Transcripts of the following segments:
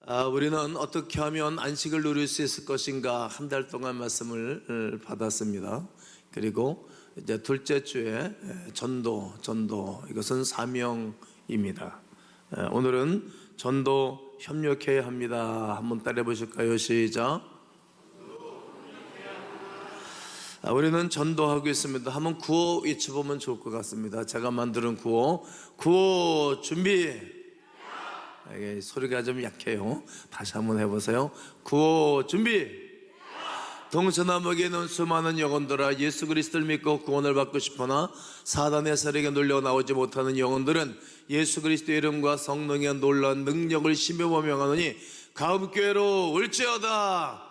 우리는 어떻게 하면 안식을 누릴 수 있을 것인가 한 달 동안 말씀을 받았습니다. 그리고 이제 둘째 주에 전도 이것은 사명입니다. 오늘은 전도 협력해야 합니다. 한번 따라해 보실까요? 시작. 우리는 전도하고 있습니다. 한번 구호 외쳐보면 좋을 것 같습니다. 제가 만드는 구호 준비. 소리가 좀 약해요. 다시 한번 해보세요. 구호 준비. 동서남북에 있는 수많은 영혼들아, 예수 그리스도를 믿고 구원을 받고 싶으나 사단의 세력에 눌려 나오지 못하는 영혼들은 예수 그리스도의 이름과 성령의 놀라운 능력을 심여보 명하노니 가음교회로 올지어다.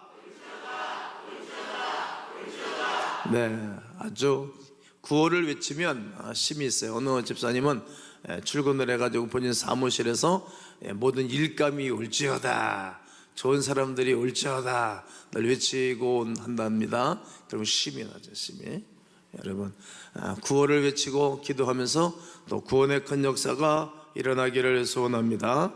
네, 아주 구호를 외치면 힘이 있어요. 어느 집사님은 출근을 해가지고 본인 사무실에서 모든 일감이 올지어다, 좋은 사람들이 올지어다 늘 외치고 한답니다. 그러면 힘이 나죠. 힘이. 여러분, 구호를 외치고 기도하면서 또 구원의 큰 역사가 일어나기를 소원합니다.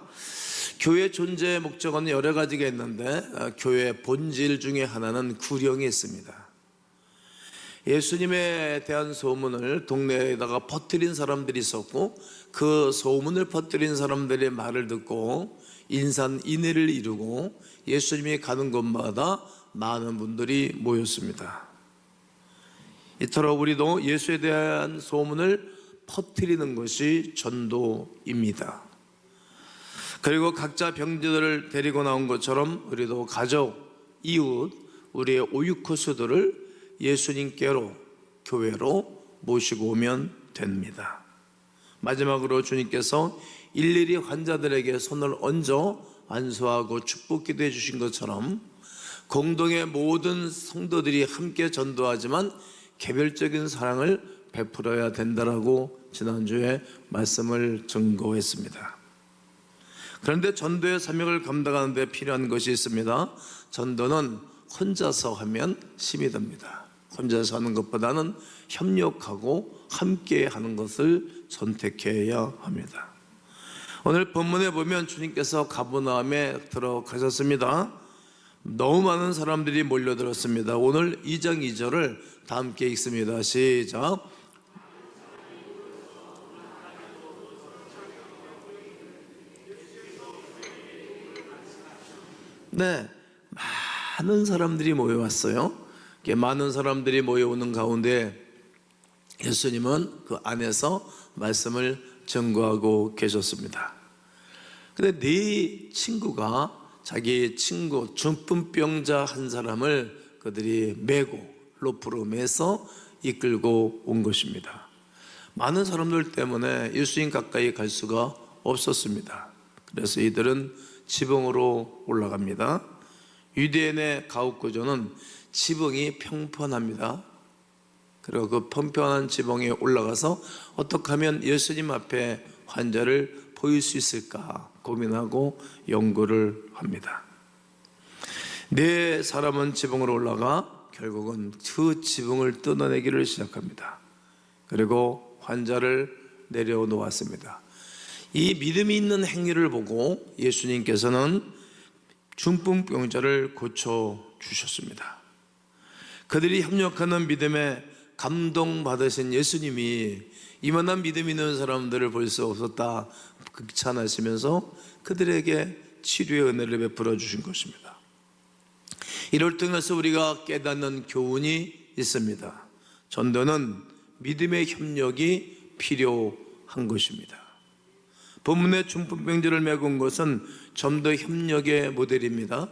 교회 존재의 목적은 여러 가지가 있는데 교회의 본질 중에 하나는 구령이 있습니다. 예수님에 대한 소문을 동네에다가 퍼뜨린 사람들이 있었고, 그 소문을 퍼뜨린 사람들의 말을 듣고 인산인해를 이루고 예수님이 가는 곳마다 많은 분들이 모였습니다. 이토록 우리도 예수에 대한 소문을 퍼뜨리는 것이 전도입니다. 그리고 각자 병자들을 데리고 나온 것처럼 우리도 가족, 이웃, 우리의 오유쿠스들을 예수님께로, 교회로 모시고 오면 됩니다. 마지막으로 주님께서 일일이 환자들에게 손을 얹어 안수하고 축복 기도해 주신 것처럼 공동의 모든 성도들이 함께 전도하지만 개별적인 사랑을 베풀어야 된다라고 지난주에 말씀을 증거했습니다. 그런데 전도의 사명을 감당하는 데 필요한 것이 있습니다. 전도는 혼자서 하면 힘이 듭니다. 혼자서 하는 것보다는 협력하고 함께 하는 것을 선택해야 합니다. 오늘 본문에 보면 주님께서 가버나움에 들어가셨습니다. 너무 많은 사람들이 몰려들었습니다. 오늘 2장 2절을 다 함께 읽습니다. 시작. 네, 많은 사람들이 모여왔어요. 많은 사람들이 모여오는 가운데 예수님은 그 안에서 말씀을 전거하고 계셨습니다. 근데 네 친구가 자기 친구 중풍병자 한 사람을 그들이 메고 로프로 매서 이끌고 온 것입니다. 많은 사람들 때문에 예수님 가까이 갈 수가 없었습니다. 그래서 이들은 지붕으로 올라갑니다. 유대인의 가옥 구조는 지붕이 평평합니다. 그리고 그 평평한 지붕에 올라가서 어떻게 하면 예수님 앞에 환자를 보일 수 있을까 고민하고 연구를 합니다. 네 사람은 지붕으로 올라가 결국은 그 지붕을 뜯어내기를 시작합니다. 그리고 환자를 내려놓았습니다. 이 믿음이 있는 행위를 보고 예수님께서는 중풍병자를 고쳐주셨습니다. 그들이 협력하는 믿음에 감동받으신 예수님이 이만한 믿음 있는 사람들을 볼 수 없었다 극찬하시면서 그들에게 치료의 은혜를 베풀어 주신 것입니다. 이를 통해서 우리가 깨닫는 교훈이 있습니다. 전도는 믿음의 협력이 필요한 것입니다. 본문의 중풍병자를 메고 온 것은 전도 협력의 모델입니다.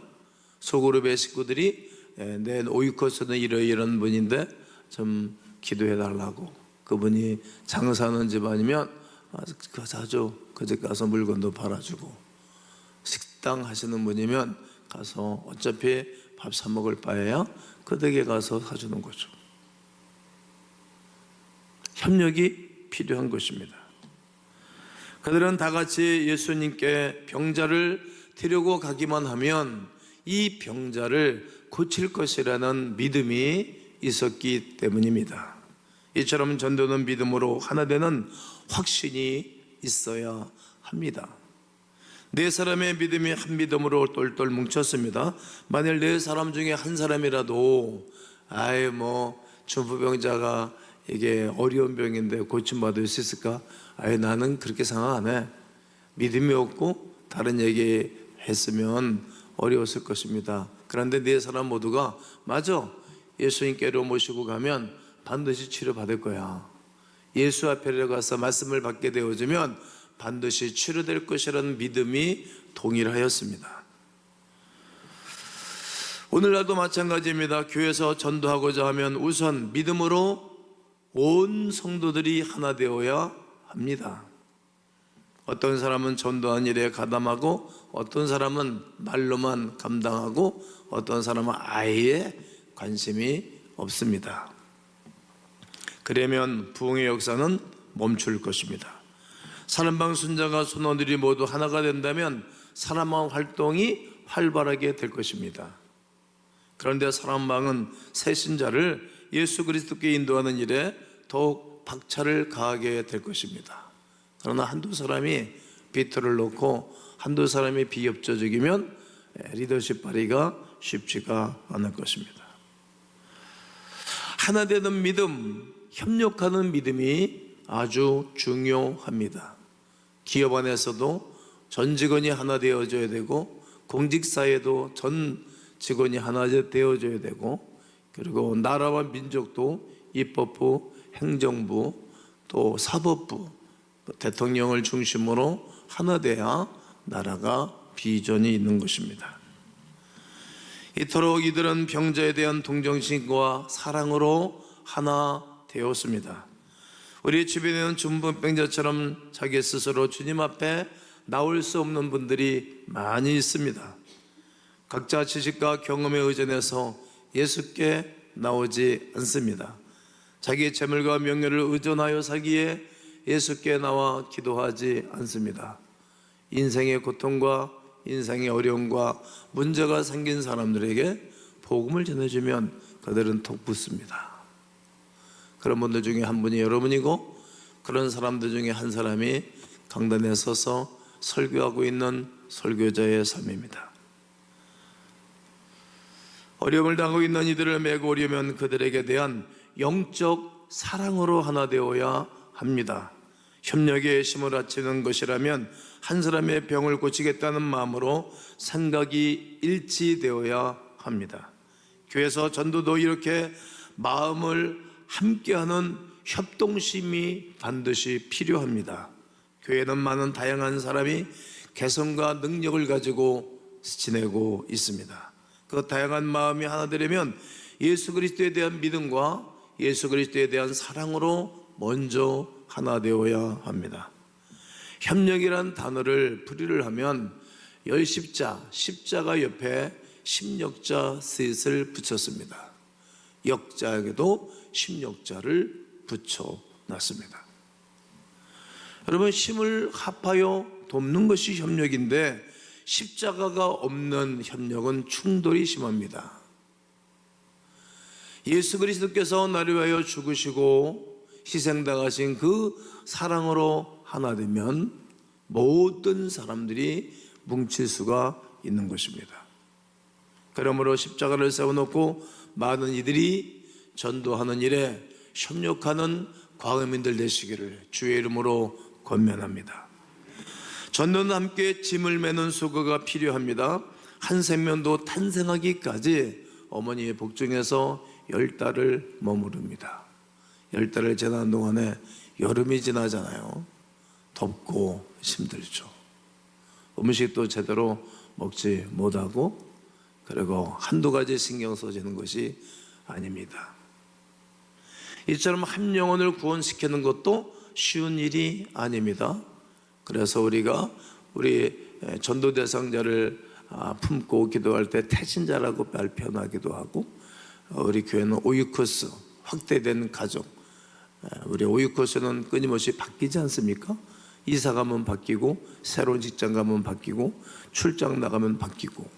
소그룹의 식구들이 내 오이코스는 이런 분인데 좀 기도해 달라고, 그분이 장사하는 집안이면 자주 그 집 가서 물건도 팔아주고, 식당 하시는 분이면 가서 어차피 밥 사 먹을 바에야 그 댁에 가서 사주는 거죠. 협력이 필요한 것입니다. 그들은 다 같이 예수님께 병자를 데리고 가기만 하면 이 병자를 고칠 것이라는 믿음이 있었기 때문입니다. 이처럼 전도는 믿음으로 하나 되는 확신이 있어야 합니다. 네 사람의 믿음이 한 믿음으로 똘똘 뭉쳤습니다. 만일 네 사람 중에 한 사람이라도 중풍병자가 이게 어려운 병인데 고침받을 수 있을까? 나는 그렇게 생각 안 해. 믿음이 없고 다른 얘기 했으면 어려웠을 것입니다. 그런데 네 사람 모두가 맞아, 예수님께로 모시고 가면 반드시 치료받을 거야. 예수 앞에 가서 말씀을 받게 되어지면 반드시 치료될 것이라는 믿음이 동일하였습니다. 오늘날도 마찬가지입니다. 교회에서 전도하고자 하면 우선 믿음으로 온 성도들이 하나 되어야 합니다. 어떤 사람은 전도하는 일에 가담하고, 어떤 사람은 말로만 감당하고, 어떤 사람은 아예 관심이 없습니다. 그러면 부흥의 역사는 멈출 것입니다. 사람방 순자가 순원들이 모두 하나가 된다면 사람방 활동이 활발하게 될 것입니다. 그런데 사람방은 새 신자를 예수 그리스도께 인도하는 일에 더욱 박차를 가하게 될 것입니다. 그러나 한두 사람이 비트를 놓고 한두 사람이 비협조적이면 리더십 발휘가 쉽지가 않을 것입니다. 하나 되는 믿음, 협력하는 믿음이 아주 중요합니다. 기업 안에서도 전 직원이 하나 되어져야 되고, 공직사회도 전 직원이 하나 되어져야 되고, 그리고 나라와 민족도 입법부, 행정부, 또 사법부, 대통령을 중심으로 하나 돼야 나라가 비전이 있는 것입니다. 이토록 이들은 병자에 대한 동정심과 사랑으로 하나 되었습니다. 우리 주변에는 중풍병자처럼 자기 스스로 주님 앞에 나올 수 없는 분들이 많이 있습니다. 각자 지식과 경험에 의존해서 예수께 나오지 않습니다. 자기의 재물과 명예를 의존하여 살기에 예수께 나와 기도하지 않습니다. 인생의 고통과 인생의 어려움과 문제가 생긴 사람들에게 복음을 전해주면 그들은 톡 붙습니다. 그런 분들 중에 한 분이 여러분이고, 그런 사람들 중에 한 사람이 강단에 서서 설교하고 있는 설교자의 삶입니다. 어려움을 당하고 있는 이들을 메고 오려면 그들에게 대한 영적 사랑으로 하나 되어야 합니다. 협력의 힘을 합치는 것이라면 한 사람의 병을 고치겠다는 마음으로 생각이 일치되어야 합니다. 교회에서 전도도 이렇게 마음을 함께하는 협동심이 반드시 필요합니다. 교회는 많은 다양한 사람이 개성과 능력을 가지고 지내고 있습니다. 그 다양한 마음이 하나 되려면 예수 그리스도에 대한 믿음과 예수 그리스도에 대한 사랑으로 먼저 하나 되어야 합니다. 협력이란 단어를 풀이를 하면 십자가 옆에 십력자 셋을 붙였습니다. 역자에게도 십력자를 붙여놨습니다. 여러분, 힘을 합하여 돕는 것이 협력인데 십자가가 없는 협력은 충돌이 심합니다. 예수 그리스도께서 나를 위하여 죽으시고 희생당하신 그 사랑으로 하나 되면 모든 사람들이 뭉칠 수가 있는 것입니다. 그러므로 십자가를 세워놓고 많은 이들이 전도하는 일에 협력하는 광음인들 되시기를 주의 이름으로 권면합니다. 전도는 함께 짐을 매는 수고가 필요합니다. 한 생명도 탄생하기까지 어머니의 복중에서 10달을 머무릅니다. 10달을 지나는 동안에 여름이 지나잖아요. 덥고 힘들죠. 음식도 제대로 먹지 못하고, 그리고 한두 가지 신경 써지는 것이 아닙니다. 이처럼 한 영혼을 구원시키는 것도 쉬운 일이 아닙니다. 그래서 우리가 우리 전도 대상자를 품고 기도할 때 태신자라고 발표하기도 하고, 우리 교회는 오이코스, 확대된 가족, 우리 오이코스는 끊임없이 바뀌지 않습니까? 이사 가면 바뀌고, 새로운 직장 가면 바뀌고, 출장 나가면 바뀌고,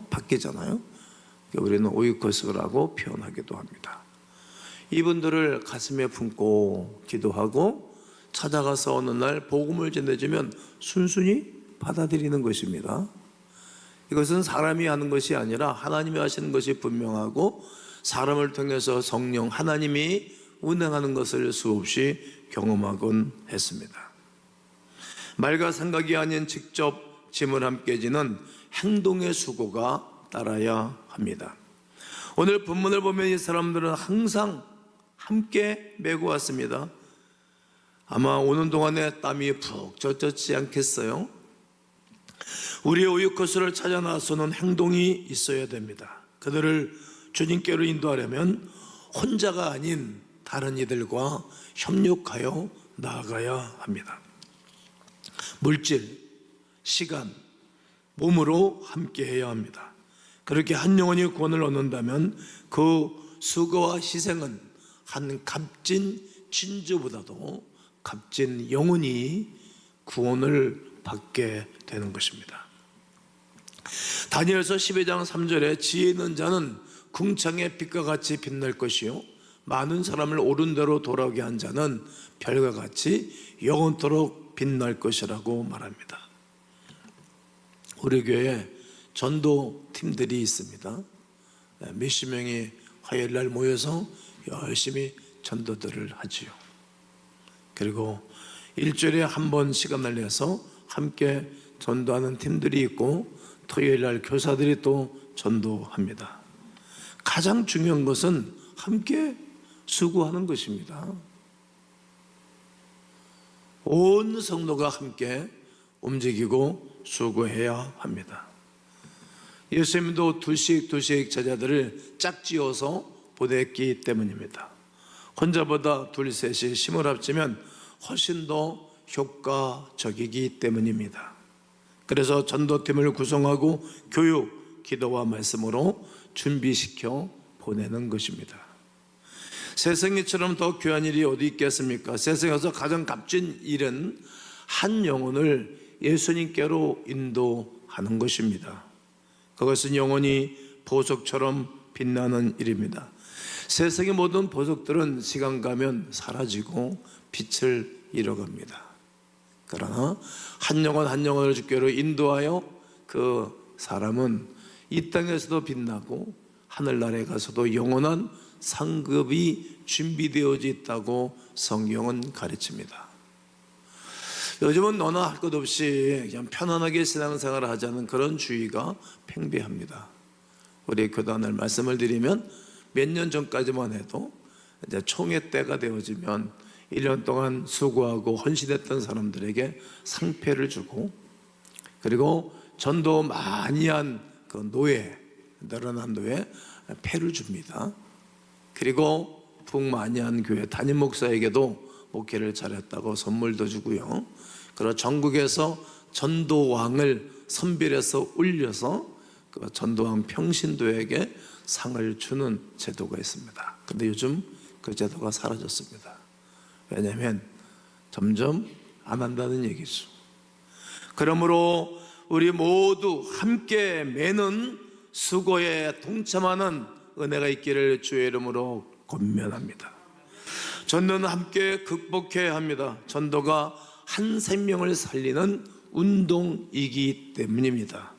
바뀌잖아요. 우리는 오이코스라고 표현하기도 합니다. 이분들을 가슴에 품고 기도하고 찾아가서 어느 날 복음을 전해주면 순순히 받아들이는 것입니다. 이것은 사람이 하는 것이 아니라 하나님이 하시는 것이 분명하고 사람을 통해서 성령 하나님이 운행하는 것을 수없이 경험하곤 했습니다. 말과 생각이 아닌 직접 짐을 함께 지는 행동의 수고가 따라야 합니다. 오늘 본문을 보면 이 사람들은 항상 함께 메고 왔습니다. 아마 오는 동안에 땀이 푹 젖지 않겠어요? 우리의 우유커스를 찾아 나서는 행동이 있어야 됩니다. 그들을 주님께로 인도하려면 혼자가 아닌 다른 이들과 협력하여 나아가야 합니다. 물질, 시간, 몸으로 함께해야 합니다. 그렇게 한 영혼이 구원을 얻는다면 그 수고와 희생은 한 값진 진주보다도 값진 영혼이 구원을 받게 되는 것입니다. 다니엘서 12장 3절에 지혜 있는 자는 궁창의 빛과 같이 빛날 것이요 많은 사람을 옳은 대로 돌아오게 한 자는 별과 같이 영원토록 빛날 것이라고 말합니다. 우리 교회에 전도팀들이 있습니다. 몇십 명이 화요일날 모여서 열심히 전도들을 하지요. 그리고 일주일에 한 번 시간을 내서 함께 전도하는 팀들이 있고 토요일날 교사들이 또 전도합니다. 가장 중요한 것은 함께 수고하는 것입니다. 온 성도가 함께 움직이고 수고해야 합니다. 예수님도 둘씩 제자들을 짝지어서 보냈기 때문입니다. 혼자보다 둘, 셋이 힘을 합치면 훨씬 더 효과적이기 때문입니다. 그래서 전도팀을 구성하고 교육, 기도와 말씀으로 준비시켜 보내는 것입니다. 세상이처럼 더 귀한 일이 어디 있겠습니까? 세상에서 가장 값진 일은 한 영혼을 예수님께로 인도하는 것입니다. 그것은 영원히 보석처럼 빛나는 일입니다. 세상의 모든 보석들은 시간 가면 사라지고 빛을 잃어갑니다. 그러나 한 영혼 한 영혼을 주께로 인도하여 그 사람은 이 땅에서도 빛나고 하늘나라에 가서도 영원한 상급이 준비되어져 있다고 성경은 가르칩니다. 요즘은 너나 할 것 없이 그냥 편안하게 신앙생활을 하자는 그런 주의가 팽배합니다. 우리 교단을 말씀을 드리면 몇 년 전까지만 해도 이제 총회 때가 되어지면 1년 동안 수고하고 헌신했던 사람들에게 상패를 주고, 그리고 전도 많이 한 그 노예, 늘어난 노예 패를 줍니다. 그리고 붕 많이 한 교회 담임 목사에게도 목회를 잘했다고 선물도 주고요. 그리고 전국에서 전도왕을 선별해서 올려서 그 전도왕 평신도에게 상을 주는 제도가 있습니다. 그런데 요즘 그 제도가 사라졌습니다. 왜냐하면 점점 안 한다는 얘기죠. 그러므로 우리 모두 함께 매는 수고에 동참하는 은혜가 있기를 주의 이름으로 권면합니다. 전도는 함께 극복해야 합니다. 전도가 한 생명을 살리는 운동이기 때문입니다.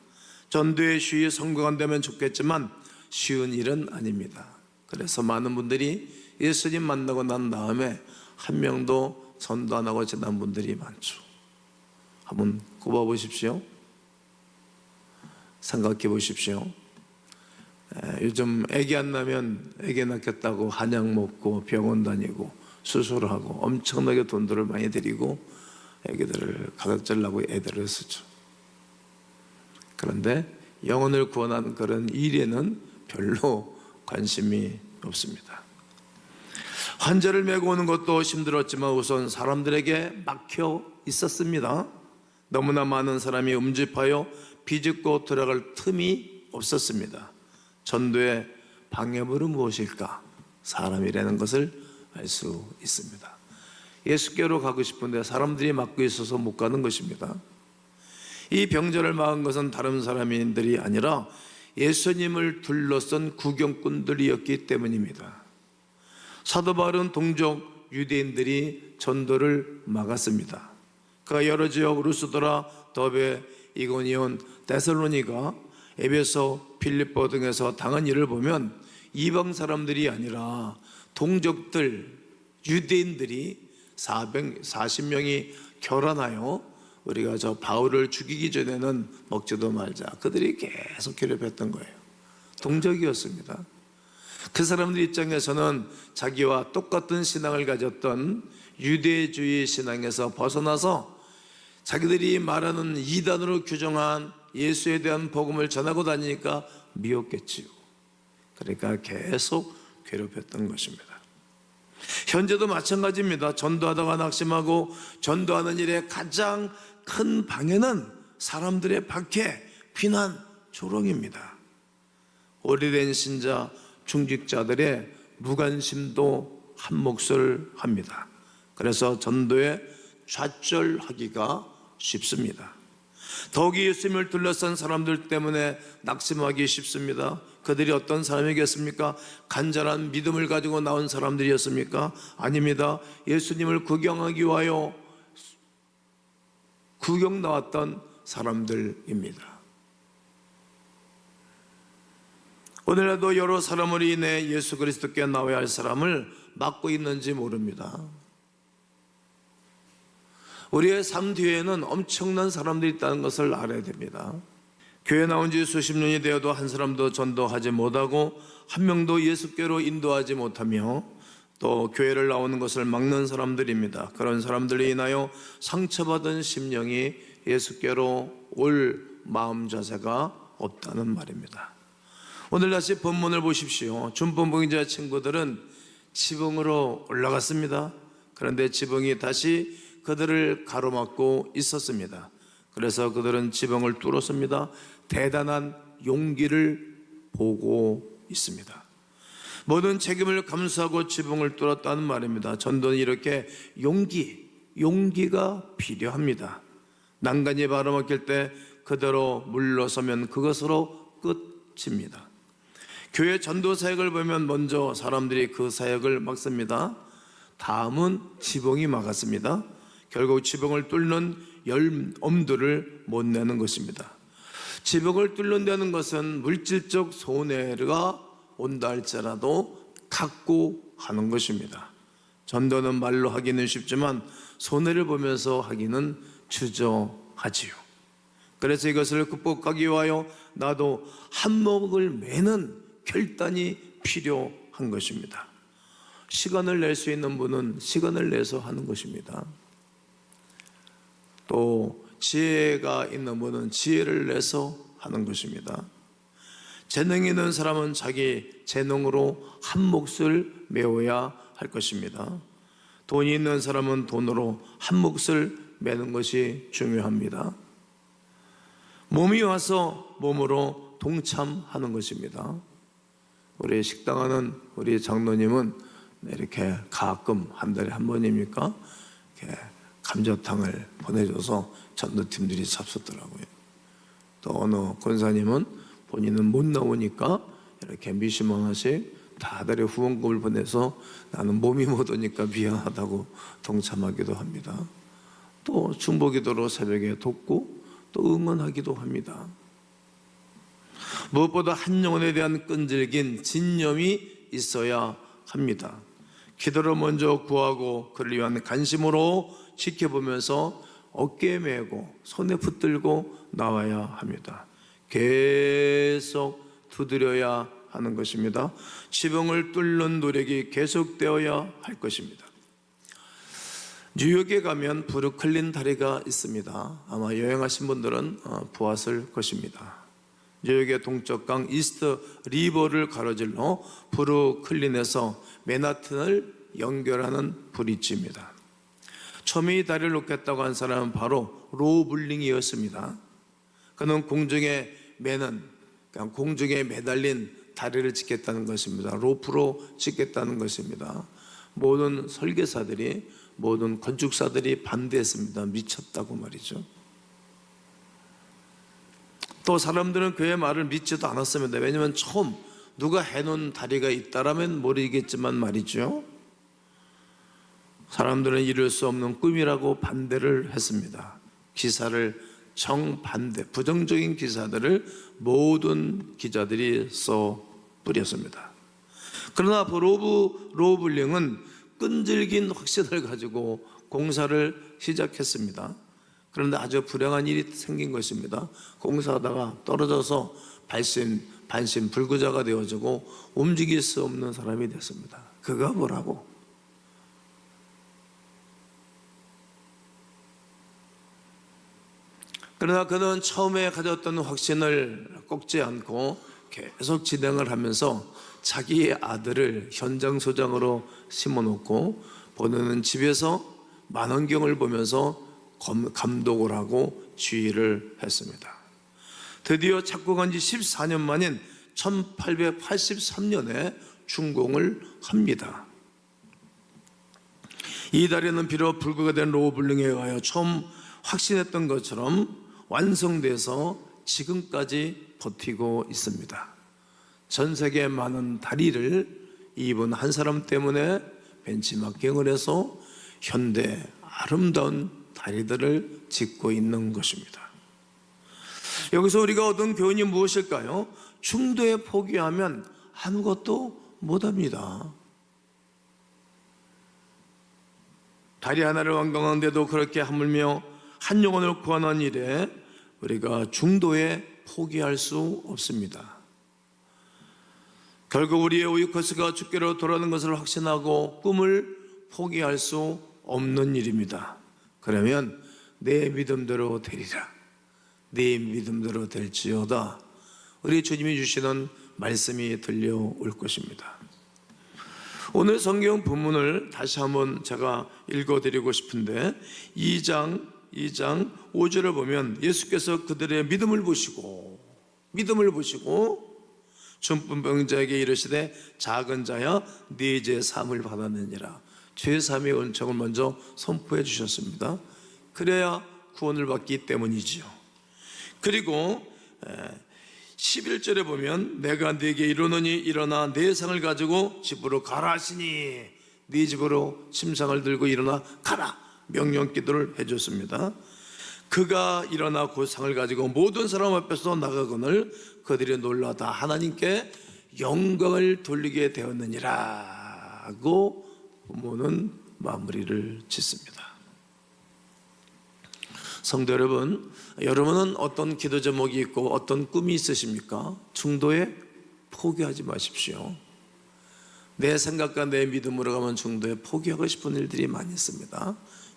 전도의 쉬이 성공한다면 좋겠지만 쉬운 일은 아닙니다. 그래서 많은 분들이 예수님 만나고 난 다음에 한 명도 전도 안 하고 지난 분들이 많죠. 한번 꼽아보십시오. 생각해 보십시오. 요즘 아기 안 나면 아기 낳겠다고 한약 먹고 병원 다니고 수술하고 엄청나게 돈들을 많이 들이고 아기들을 가득질라고 애들을 쓰죠. 그런데 영혼을 구원하는 그런 일에는 별로 관심이 없습니다. 환자를 메고 오는 것도 힘들었지만 우선 사람들에게 막혀 있었습니다. 너무나 많은 사람이 음집하여 비집고 들어갈 틈이 없었습니다. 전도의 방해물은 무엇일까? 사람이라는 것을 알 수 있습니다. 예수께로 가고 싶은데 사람들이 막고 있어서 못 가는 것입니다. 이 병자를 막은 것은 다른 사람들이 아니라 예수님을 둘러싼 구경꾼들이었기 때문입니다. 사도 바울은 동족 유대인들이 전도를 막았습니다. 그 여러 지역 루스드라, 더베, 이고니온, 데살로니가, 에베소, 빌립보 등에서 당한 일을 보면 이방 사람들이 아니라 동족들, 유대인들이 440명이 결혼하여 우리가 저 바울을 죽이기 전에는 먹지도 말자, 그들이 계속 괴롭혔던 거예요. 동족이었습니다. 그 사람들 입장에서는 자기와 똑같은 신앙을 가졌던 유대주의 신앙에서 벗어나서 자기들이 말하는 이단으로 규정한 예수에 대한 복음을 전하고 다니니까 미웠겠지요. 그러니까 계속 괴롭혔던 것입니다. 현재도 마찬가지입니다. 전도하다가 낙심하고 전도하는 일의 가장 큰 방해는 사람들의 박해, 비난, 조롱입니다. 오래된 신자, 중직자들의 무관심도 한 몫을 합니다. 그래서 전도에 좌절하기가 쉽습니다. 더욱이 예수님을 둘러싼 사람들 때문에 낙심하기 쉽습니다. 그들이 어떤 사람이겠습니까? 간절한 믿음을 가지고 나온 사람들이었습니까? 아닙니다. 예수님을 구경하기 위하여 구경 나왔던 사람들입니다. 오늘날도 여러 사람으로 인해 예수 그리스도께 나와야 할 사람을 막고 있는지 모릅니다. 우리의 삶 뒤에는 엄청난 사람들이 있다는 것을 알아야 됩니다. 교회 나온 지 수십 년이 되어도 한 사람도 전도하지 못하고 한 명도 예수께로 인도하지 못하며 또 교회를 나오는 것을 막는 사람들입니다. 그런 사람들로 인하여 상처받은 심령이 예수께로 올 마음 자세가 없다는 말입니다. 오늘 다시 본문을 보십시오. 준본봉자 친구들은 지붕으로 올라갔습니다. 그런데 지붕이 다시 그들을 가로막고 있었습니다. 그래서 그들은 지붕을 뚫었습니다. 대단한 용기를 보고 있습니다. 모든 책임을 감수하고 지붕을 뚫었다는 말입니다. 전도는 이렇게 용기가 필요합니다. 난간이 바로막힐 때 그대로 물러서면 그것으로 끝입니다. 교회 전도 사역을 보면 먼저 사람들이 그 사역을 막습니다. 다음은 지붕이 막았습니다. 결국 지붕을 뚫는 엄두를 못 내는 것입니다. 지붕을 뚫는다는 것은 물질적 손해가 온다 할지라도 각오하는 것입니다. 전도는 말로 하기는 쉽지만 손해를 보면서 하기는 주저하지요. 그래서 이것을 극복하기 위하여 나도 한몫을 매는 결단이 필요한 것입니다. 시간을 낼 수 있는 분은 시간을 내서 하는 것입니다. 또 지혜가 있는 분은 지혜를 내서 하는 것입니다. 재능이 있는 사람은 자기 재능으로 한 몫을 메워야 할 것입니다. 돈이 있는 사람은 돈으로 한 몫을 메는 것이 중요합니다. 몸이 와서 몸으로 동참하는 것입니다. 우리 식당하는 우리 장로님은 이렇게 가끔 한 달에 한 번입니까? 이렇게 감자탕을 보내줘서 전도팀들이 잡수더라고요. 또 어느 권사님은 본인은 못 나오니까 이렇게 몇십만 원씩 다달에 후원금을 보내서 나는 몸이 못 오니까 미안하다고 동참하기도 합니다. 또 중보기도로 새벽에 돕고 또 응원하기도 합니다. 무엇보다 한 영혼에 대한 끈질긴 진념이 있어야 합니다. 기도를 먼저 구하고 그를 위한 관심으로 지켜보면서 어깨에 메고 손에 붙들고 나와야 합니다. 계속 두드려야 하는 것입니다. 지붕을 뚫는 노력이 계속되어야 할 것입니다. 뉴욕에 가면 브루클린 다리가 있습니다. 아마 여행하신 분들은 보았을 것입니다. 뉴욕의 동쪽강 이스트 리버를 가로질러 브루클린에서 맨하튼을 연결하는 브릿지입니다. 처음에 이 다리를 놓겠다고 한 사람은 바로 로블링이었습니다. 그는 공중에 매달린 다리를 짓겠다는 것입니다. 로프로 짓겠다는 것입니다. 모든 설계사들이, 모든 건축사들이 반대했습니다. 미쳤다고 말이죠. 또 사람들은 그의 말을 믿지도 않았습니다. 왜냐하면 처음 누가 해놓은 다리가 있다라면 모르겠지만 말이죠. 사람들은 이룰 수 없는 꿈이라고 반대를 했습니다. 기사를 정반대, 부정적인 기사들을 모든 기자들이 써 뿌렸습니다. 그러나 로블링은 끈질긴 확신을 가지고 공사를 시작했습니다. 그런데 아주 불행한 일이 생긴 것입니다. 공사하다가 떨어져서 반신불구자가 되어지고 움직일 수 없는 사람이 됐습니다. 그가 뭐라고? 그러나 그는 처음에 가졌던 확신을 꺾지 않고 계속 진행을 하면서 자기의 아들을 현장 소장으로 심어놓고 본인은 집에서 만원경을 보면서 감독을 하고 주의를 했습니다. 드디어 착국한 지 14년 만인 1883년에 준공을 합니다. 이달에는 비록 불구가 된 로블링에 의하여 처음 확신했던 것처럼 완성돼서 지금까지 버티고 있습니다. 전 세계 많은 다리를 이분 한 사람 때문에 벤치마킹을 해서 현대 아름다운 다리들을 짓고 있는 것입니다. 여기서 우리가 얻은 교훈이 무엇일까요? 중도에 포기하면 아무것도 못합니다. 다리 하나를 완공하는데도 그렇게 하물며 한 영혼을 구하는 일에 우리가 중도에 포기할 수 없습니다. 결국 우리의 오이코스가 주께로 돌아오는 것을 확신하고 꿈을 포기할 수 없는 일입니다. 그러면 내 믿음대로 되리라. 내 믿음대로 될지어다. 우리 주님이 주시는 말씀이 들려올 것입니다. 오늘 성경 본문을 다시 한번 제가 읽어드리고 싶은데 2장 5절을 보면 예수께서 그들의 믿음을 보시고 중풍병자에게 이르시되 작은 자야 네 죄 사함을 받았느니라. 죄 사함의 은총을 먼저 선포해 주셨습니다. 그래야 구원을 받기 때문이지요. 그리고 11절에 보면 내가 네게 이르노니 일어나 네 상을 가지고 집으로 가라 하시니 네 집으로 침상을 들고 일어나 가라 명령 기도를 해줬습니다. 그가 일어나 그 상을 가지고 모든 사람 앞에서 나가거늘 그들이 놀라 다 하나님께 영광을 돌리게 되었느니라고 본문은 마무리를 짓습니다. 성도 여러분, 여러분은 어떤 기도 제목이 있고 어떤 꿈이 있으십니까? 중도에 포기하지 마십시오. 내 생각과 내 믿음으로 가면 중도에 포기하고 싶은 일들이 많이 있습니다.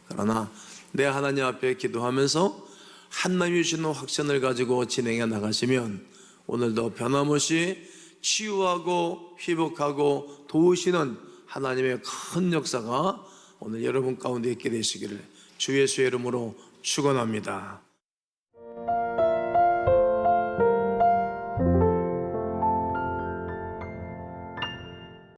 그러나 내 하나님 앞에 기도하면서 하나님이 주시는 확신을 가지고 진행해 나가시면 오늘도 변함없이 치유하고 회복하고 도우시는 하나님의 큰 역사가 오늘 여러분 가운데 있게 되시기를 주 예수의 이름으로 축원합니다.